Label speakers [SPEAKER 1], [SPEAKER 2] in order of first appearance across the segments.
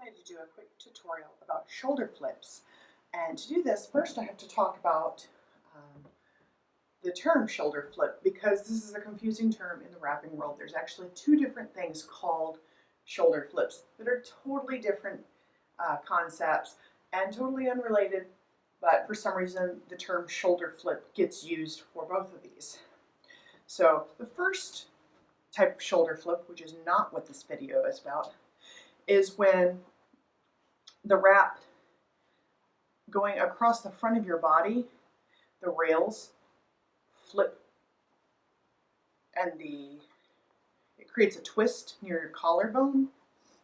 [SPEAKER 1] decided to do a quick tutorial about shoulder flips. And to do this, first I have to talk about the term shoulder flip, because this is a confusing term in the wrapping world. There's actually two different things called shoulder flips that are totally different concepts and totally unrelated, but for some reason the term shoulder flip gets used for both of these. So the first type of shoulder flip, which is not what this video is about, is when the wrap going across the front of your body, the rails flip and it creates a twist near your collarbone.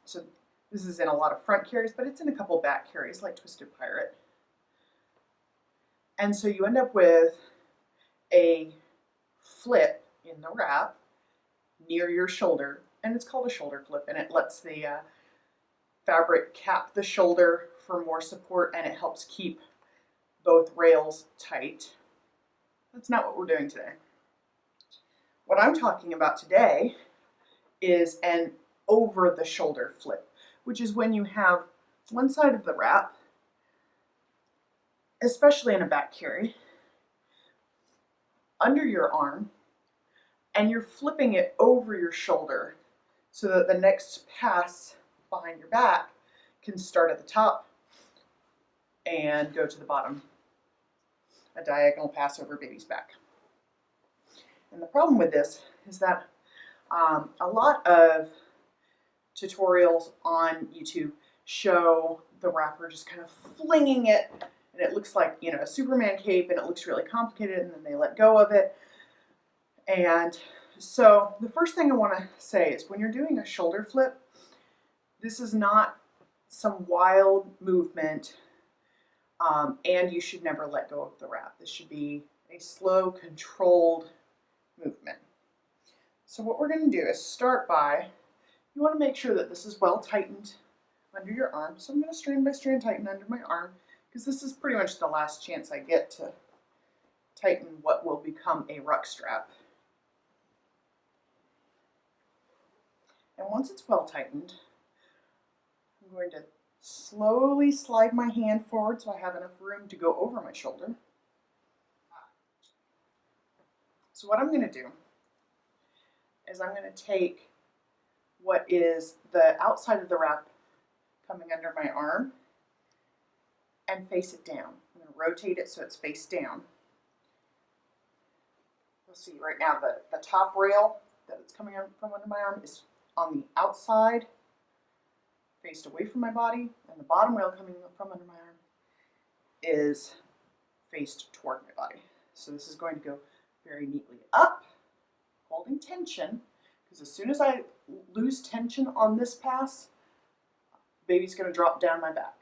[SPEAKER 1] So this is in a lot of front carries, but it's in a couple back carries like Twisted Pirate. And so you end up with a flip in the wrap near your shoulder, and it's called a shoulder flip, and it lets the fabric cap the shoulder for more support, and it helps keep both rails tight. That's not what we're doing today. What I'm talking about today is an over the shoulder flip, which is when you have one side of the wrap, especially in a back carry, under your arm, and you're flipping it over your shoulder so that the next pass behind your back can start at the top and go to the bottom. A diagonal pass over baby's back. And the problem with this is that a lot of tutorials on YouTube show the wrapper just kind of flinging it, and it looks like, you know, a Superman cape, and it looks really complicated, and then they let go of it. And so the first thing I want to say is when you're doing a shoulder flip, this is not some wild movement, and you should never let go of the wrap. This should be a slow, controlled movement. So what we're going to do is start by, you want to make sure that this is well tightened under your arm. So I'm going to strand by strand tighten under my arm, because this is pretty much the last chance I get to tighten what will become a ruck strap. And once it's well tightened, I'm going to slowly slide my hand forward so I have enough room to go over my shoulder. So what I'm going to do is I'm going to take what is the outside of the wrap coming under my arm and face it down. I'm going to rotate it so it's face down. You'll see right now the top rail that it's coming from under my arm is on the outside, faced away from my body, and the bottom rail coming from under my arm is faced toward my body. So this is going to go very neatly up, holding tension, because as soon as I lose tension on this pass, baby's going to drop down my back.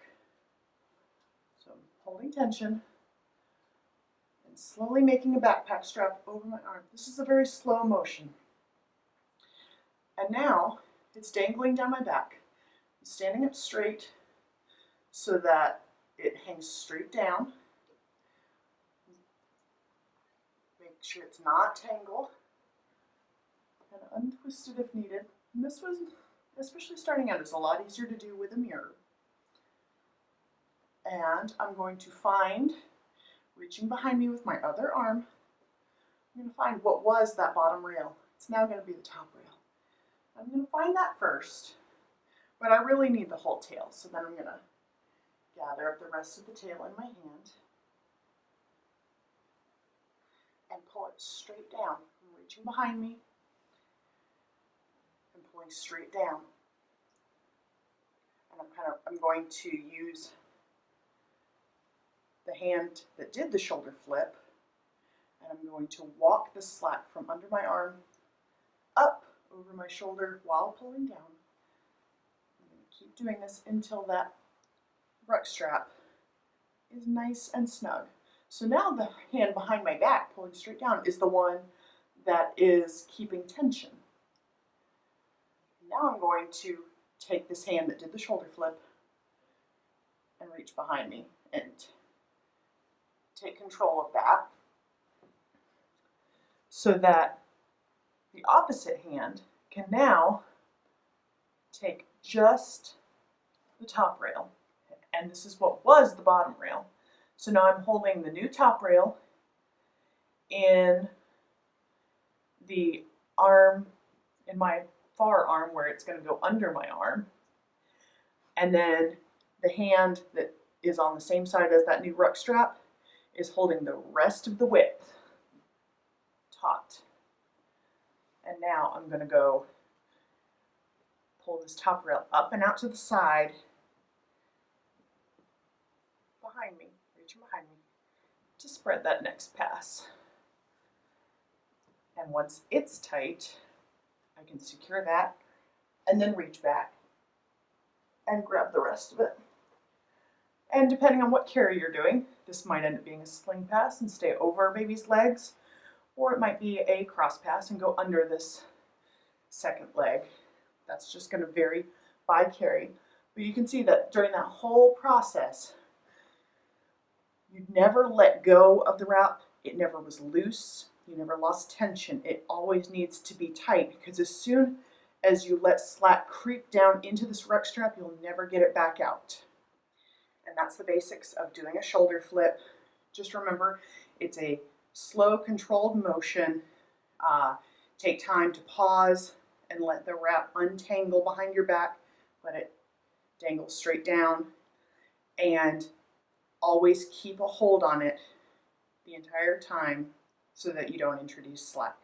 [SPEAKER 1] So I'm holding tension and slowly making a backpack strap over my arm. This is a very slow motion. And now it's dangling down my back. I'm standing up straight so that it hangs straight down. Make sure it's not tangled. And untwisted if needed. And this was, especially starting out, is a lot easier to do with a mirror. And I'm going to find, reaching behind me with my other arm, I'm going to find what was that bottom rail. It's now going to be the top rail. I'm going to find that first, but I really need the whole tail, so then I'm going to gather up the rest of the tail in my hand and pull it straight down. I'm reaching behind me and pulling straight down. And I'm going to use the hand that did the shoulder flip, and I'm going to walk the slack from under my arm up over my shoulder while pulling down. I'm going to keep doing this until that ruck strap is nice and snug. So now the hand behind my back pulling straight down is the one that is keeping tension. Now I'm going to take this hand that did the shoulder flip and reach behind me and take control of that so that the opposite hand can now take just the top rail. And this is what was the bottom rail. So now I'm holding the new top rail in the arm, in my far arm where it's going to go under my arm. And then the hand that is on the same side as that new ruck strap is holding the rest of the width taut. And now I'm going to go pull this top rail up and out to the side behind me, reaching behind me, to spread that next pass. And once it's tight, I can secure that and then reach back and grab the rest of it. And depending on what carry you're doing, this might end up being a sling pass and stay over baby's legs, or it might be a cross pass and go under this second leg. That's just going to vary by carry. But you can see that during that whole process, you never let go of the wrap. It never was loose. You never lost tension. It always needs to be tight, because as soon as you let slack creep down into this ruck strap, you'll never get it back out. And that's the basics of doing a shoulder flip. Just remember, it's a slow, controlled motion. Take time to pause and let the wrap untangle behind your back. Let it dangle straight down. And always keep a hold on it the entire time so that you don't introduce slack.